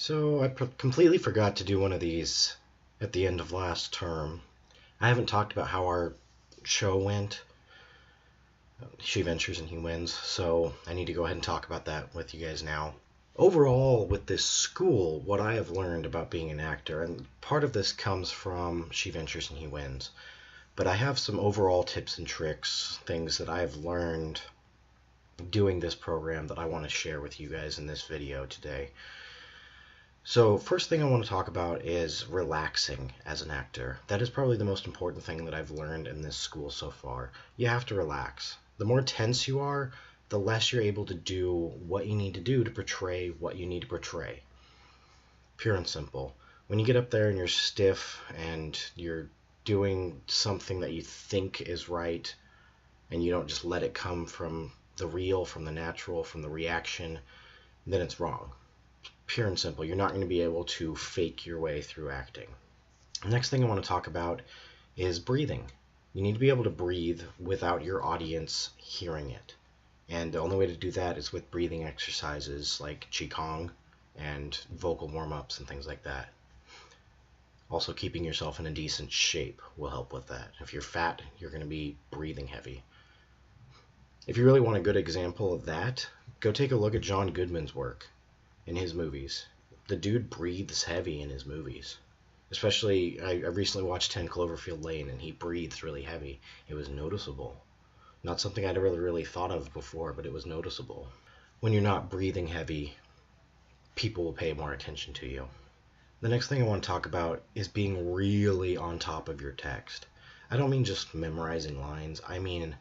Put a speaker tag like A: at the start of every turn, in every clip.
A: So I completely forgot to do one of these at the end of last term. I haven't talked about how our show went. She ventures and he wins, so I need to go ahead and talk about that with you guys now. Overall, with this school, what I have learned about being an actor, and part of this comes from She Ventures and He Wins, but I have some overall tips and tricks, things that I've learned doing this program that I want to share with you guys in this video today. So first thing I want to talk about is relaxing as an actor. That is probably the most important thing that I've learned in this school so far. You have to relax. The more tense you are, the less you're able to do what you need to do to portray what you need to portray. Pure and simple. When you get up there and you're stiff and you're doing something that you think is right and you don't just let it come from the real, from the natural, from the reaction, then it's wrong. Pure and simple. You're not going to be able to fake your way through acting. The next thing I want to talk about is breathing. You need to be able to breathe without your audience hearing it. And the only way to do that is with breathing exercises like Qigong and vocal warm-ups and things like that. Also, keeping yourself in a decent shape will help with that. If you're fat, you're going to be breathing heavy. If you really want a good example of that, go take a look at John Goodman's work in his movies. The dude breathes heavy in his movies. Especially, I recently watched 10 Cloverfield Lane, and he breathes really heavy. It was noticeable. Not something I'd really thought of before, but it was noticeable. When you're not breathing heavy, people will pay more attention to you. The next thing I want to talk about is being really on top of your text. I don't mean just memorizing lines. I mean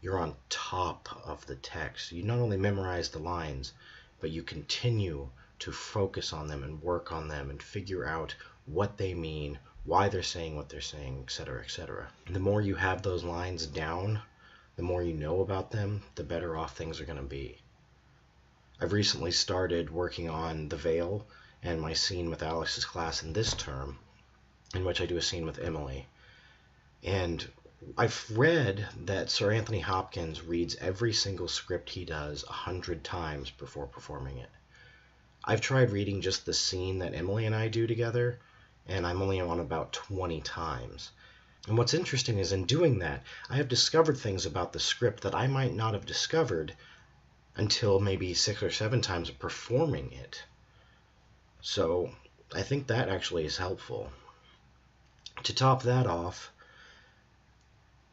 A: you're on top of the text. You not only memorize the lines, but you continue to focus on them and work on them and figure out what they mean, why they're saying what they're saying, etc., etc. The more you have those lines down, the more you know about them, the better off things are going to be. I've recently started working on The Veil and my scene with Alex's class in this term, in which I do a scene with Emily. And I've read that Sir Anthony Hopkins reads every single script he does 100 times before performing it. I've tried reading just the scene that Emily and I do together, and I'm only on about 20 times. And what's interesting is in doing that, I have discovered things about the script that I might not have discovered until maybe 6 or 7 times of performing it. So I think that actually is helpful. To top that off,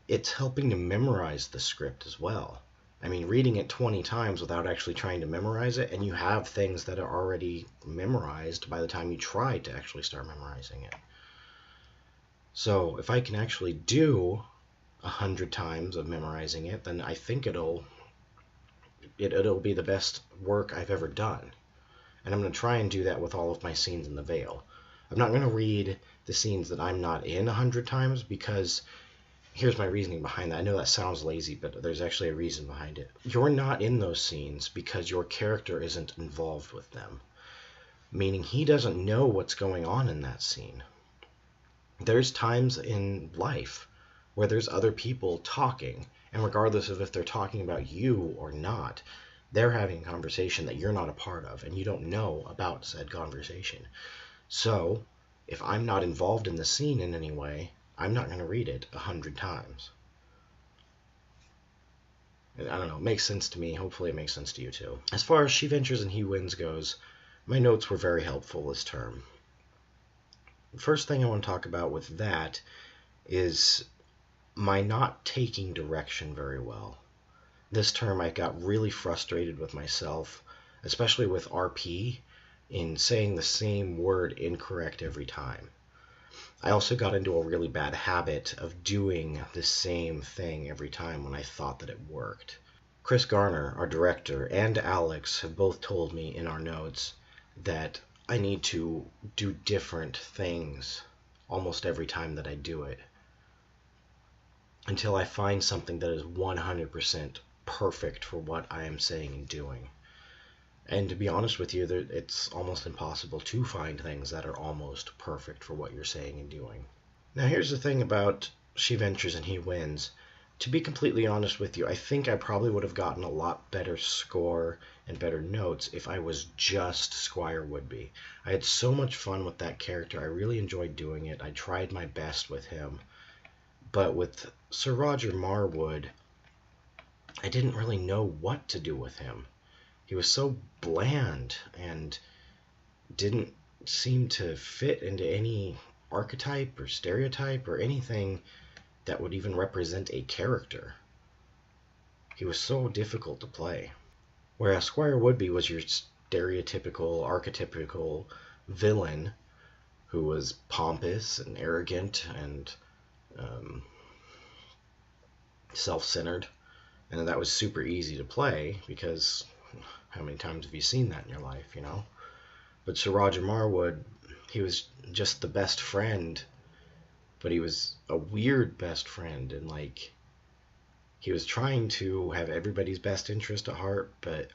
A: it's helping to memorize the script as well. I mean, reading it 20 times without actually trying to memorize it, and you have things that are already memorized by the time you try to actually start memorizing it. So if I can actually do 100 times of memorizing it, then I think it'll be the best work I've ever done. And I'm going to try and do that with all of my scenes in The Veil. I'm not going to read the scenes that I'm not in 100 times because here's my reasoning behind that. I know that sounds lazy, but there's actually a reason behind it. You're not in those scenes because your character isn't involved with them, meaning he doesn't know what's going on in that scene. There's times in life where there's other people talking, and regardless of if they're talking about you or not, they're having a conversation that you're not a part of, and you don't know about said conversation. So, if I'm not involved in the scene in any way, I'm not going to read it 100 times. I don't know, it makes sense to me. Hopefully it makes sense to you too. As far as She Ventures and He Wins goes, my notes were very helpful this term. The first thing I want to talk about with that is my not taking direction very well. This term I got really frustrated with myself, especially with RP, in saying the same word incorrect every time. I also got into a really bad habit of doing the same thing every time when I thought that it worked. Chris Garner, our director, and Alex have both told me in our notes that I need to do different things almost every time that I do it until I find something that is 100% perfect for what I am saying and doing. And to be honest with you, it's almost impossible to find things that are almost perfect for what you're saying and doing. Now here's the thing about She Ventures and He Wins. To be completely honest with you, I think I probably would have gotten a lot better score and better notes if I was just Squire Woodby. I had so much fun with that character. I really enjoyed doing it. I tried my best with him. But with Sir Roger Marwood, I didn't really know what to do with him. He was so bland and didn't seem to fit into any archetype or stereotype or anything that would even represent a character. He was so difficult to play. Whereas Squire Woodby was your stereotypical, archetypical villain who was pompous and arrogant and self-centered. And that was super easy to play because how many times have you seen that in your life, you know? But Sir Roger Marwood, he was just the best friend, but he was a weird best friend, and like he was trying to have everybody's best interest at heart, but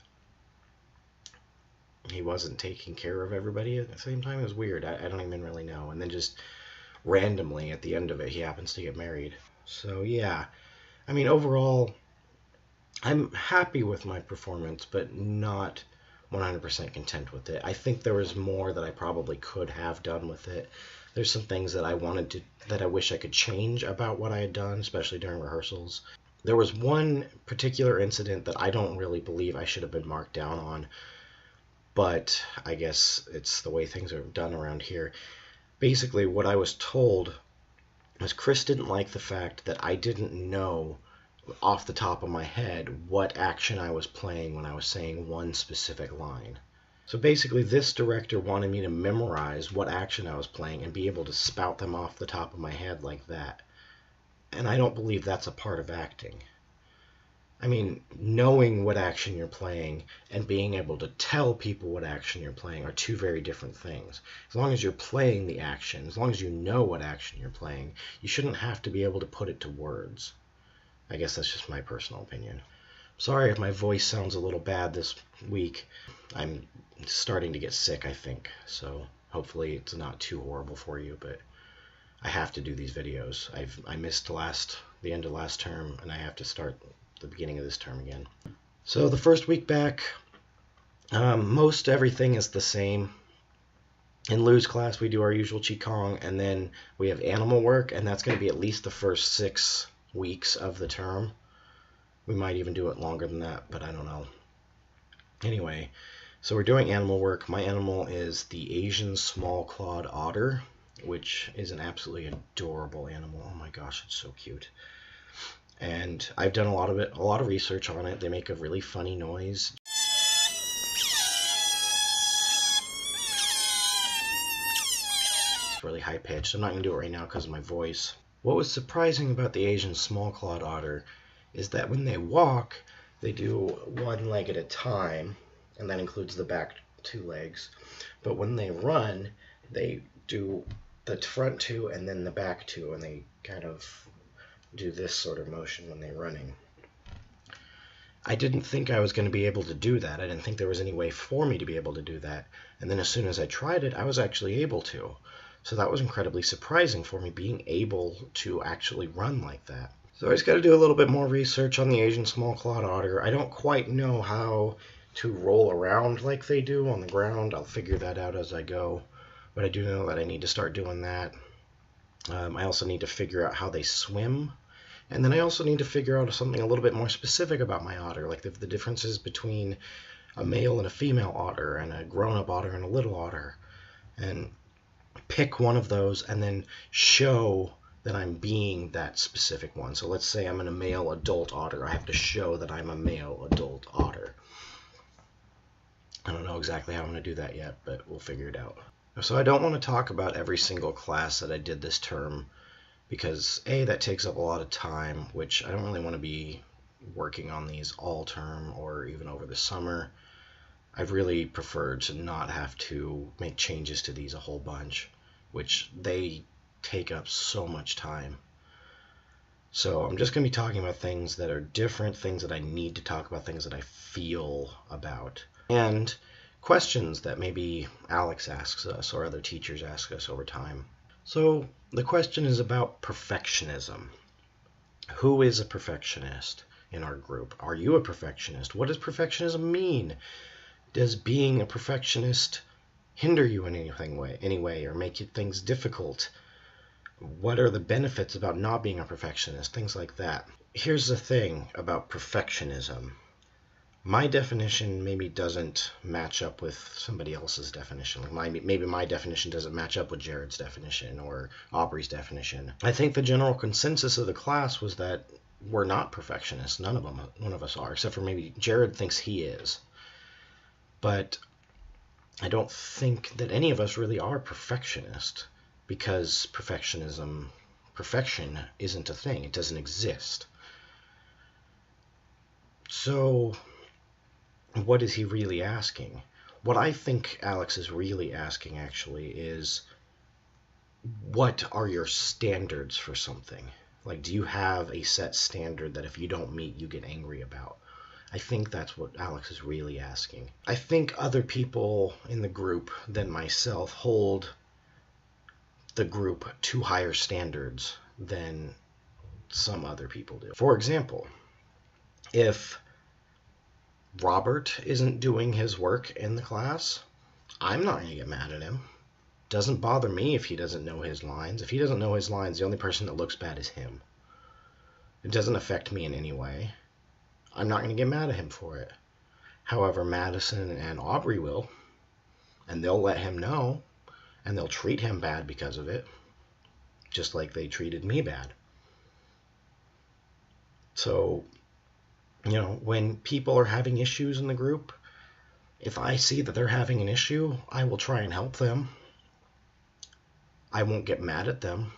A: he wasn't taking care of everybody at the same time. It was weird. I don't even really know. And then just randomly at the end of it, he happens to get married. So yeah, I mean, overall, I'm happy with my performance, but not 100% content with it. I think there was more that I probably could have done with it. There's some things that that I wish I could change about what I had done, especially during rehearsals. There was one particular incident that I don't really believe I should have been marked down on, but I guess it's the way things are done around here. Basically, what I was told was Chris didn't like the fact that I didn't know off the top of my head what action I was playing when I was saying one specific line. So basically, this director wanted me to memorize what action I was playing and be able to spout them off the top of my head like that. And I don't believe that's a part of acting. I mean, knowing what action you're playing and being able to tell people what action you're playing are two very different things. As long as you're playing the action, as long as you know what action you're playing, you shouldn't have to be able to put it to words. I guess that's just my personal opinion. Sorry if my voice sounds a little bad this week. I'm starting to get sick, I think, so hopefully it's not too horrible for you, but I have to do these videos. I missed the end of last term, and I have to start the beginning of this term again. So the first week back, most everything is the same. In Lou's class, we do our usual Qigong, and then we have animal work, and that's going to be at least the first 6 weeks of the term. We might even do it longer than that, but I don't know. Anyway, so we're doing animal work. My animal is the Asian small-clawed otter, which is an absolutely adorable animal. Oh my gosh, it's so cute. And I've done a lot of research on it. They make a really funny noise. It's really high pitched. I'm not going to do it right now because of my voice. What was surprising about the Asian small-clawed otter is that when they walk, they do one leg at a time, and that includes the back 2 legs. But when they run, they do the front 2 and then the back 2, and they kind of do this sort of motion when they're running. I didn't think I was going to be able to do that. I didn't think there was any way for me to be able to do that. And then as soon as I tried it, I was actually able to. So that was incredibly surprising for me, being able to actually run like that. So I just got to do a little bit more research on the Asian small-clawed otter. I don't quite know how to roll around like they do on the ground. I'll figure that out as I go. But I do know that I need to start doing that. I also need to figure out how they swim. And then I also need to figure out something a little bit more specific about my otter, like the differences between a male and a female otter, and a grown-up otter and a little otter. And pick one of those and then show that I'm being that specific one. So let's say I'm a male adult otter. I have to show that I'm a male adult otter. I don't know exactly how I'm going to do that yet, but we'll figure it out. So I don't want to talk about every single class that I did this term because A, that takes up a lot of time, which I don't really want to be working on these all term or even over the summer. I've really preferred to not have to make changes to these a whole bunch, which they take up so much time. So I'm just going to be talking about things that are different, things that I need to talk about, things that I feel about, and questions that maybe Alex asks us or other teachers ask us over time. So the question is about perfectionism. Who is a perfectionist in our group? Are you a perfectionist? What does perfectionism mean? Does being a perfectionist hinder you in any way or make things difficult? What are the benefits about not being a perfectionist? Things like that. Here's the thing about perfectionism. My definition maybe doesn't match up with somebody else's definition. Maybe my definition doesn't match up with Jared's definition or Aubrey's definition. I think the general consensus of the class was that we're not perfectionists. None of us are, except for maybe Jared thinks he is. But I don't think that any of us really are perfectionists, because perfection isn't a thing. It doesn't exist. So what is he really asking? What I think Alex is really asking actually is, what are your standards for something? Like, do you have a set standard that if you don't meet, you get angry about? I think that's what Alex is really asking. I think other people in the group than myself hold the group to higher standards than some other people do. For example, if Robert isn't doing his work in the class, I'm not going to get mad at him. Doesn't bother me if he doesn't know his lines. If he doesn't know his lines, the only person that looks bad is him. It doesn't affect me in any way. I'm not going to get mad at him for it. However, Madison and Aubrey will, and they'll let him know, and they'll treat him bad because of it, just like they treated me bad. So, when people are having issues in the group, if I see that they're having an issue, I will try and help them. I won't get mad at them.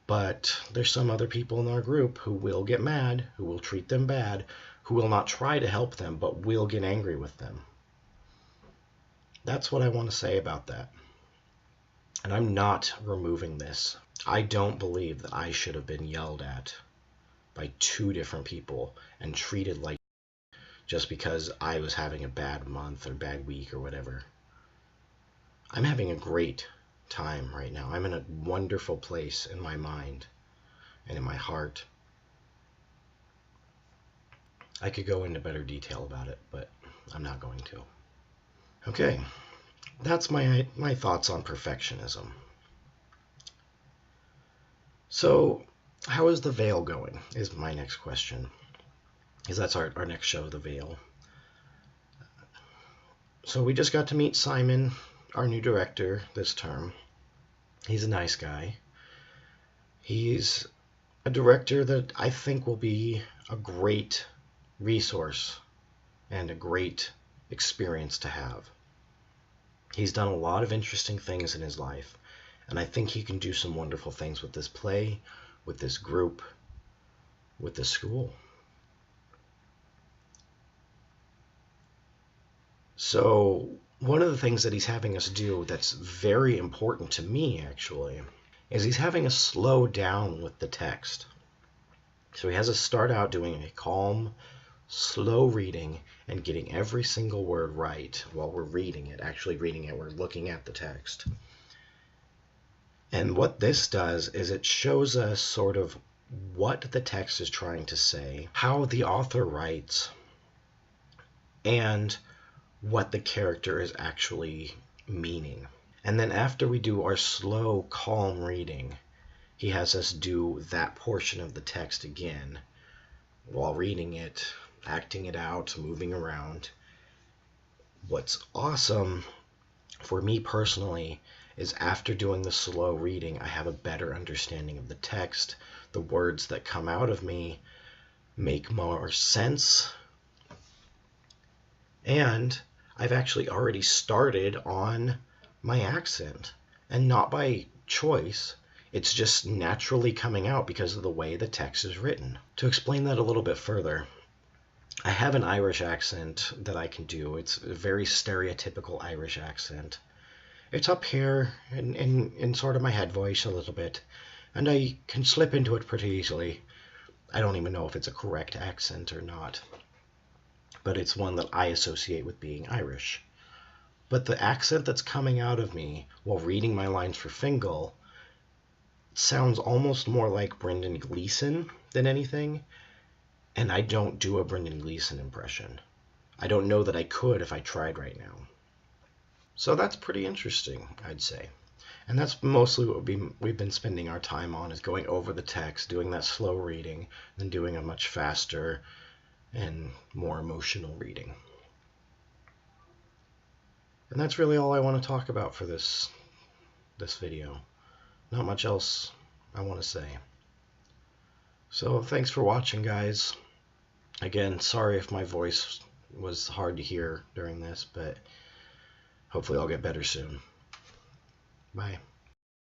A: But there's some other people in our group who will get mad, who will treat them bad, who will not try to help them, but will get angry with them. That's what I want to say about that. And I'm not removing this. I don't believe that I should have been yelled at by two different people and treated like just because I was having a bad month or bad week or whatever. I'm having a great time right now. I'm in a wonderful place in my mind and in my heart. I could go into better detail about it, but I'm not going to. Okay, that's my thoughts on perfectionism. So, how is The Veil going, is my next question. Because that's our next show, The Veil. So we just got to meet Simon, our new director this term. He's a nice guy. He's a director that I think will be a great resource and a great experience to have. He's done a lot of interesting things in his life, and I think he can do some wonderful things with this play, with this group, with this school. So one of the things that he's having us do that's very important to me, actually, is he's having us slow down with the text. So he has us start out doing a calm, slow reading and getting every single word right while we're reading it, actually reading it, we're looking at the text. And what this does is it shows us sort of what the text is trying to say, how the author writes, and what the character is actually meaning. And then after we do our slow, calm reading, he has us do that portion of the text again while reading it, acting it out, moving around. What's awesome for me personally is after doing the slow reading, I have a better understanding of the text. The words that come out of me make more sense. And I've actually already started on my accent, and not by choice. It's just naturally coming out because of the way the text is written. To explain that a little bit further, I have an Irish accent that I can do. It's a very stereotypical Irish accent. It's up here in sort of my head voice a little bit, and I can slip into it pretty easily. I don't even know if it's a correct accent or not, but it's one that I associate with being Irish. But the accent that's coming out of me while reading my lines for Fingal sounds almost more like Brendan Gleeson than anything, and I don't do a Brendan Gleeson impression. I don't know that I could if I tried right now. So that's pretty interesting, I'd say. And that's mostly what we've been spending our time on, is going over the text, doing that slow reading, and doing a much faster and more emotional reading. And that's really all I want to talk about for this video. Not much else I want to say. So thanks for watching, guys. Again, sorry if my voice was hard to hear during this, but hopefully I'll get better soon. Bye.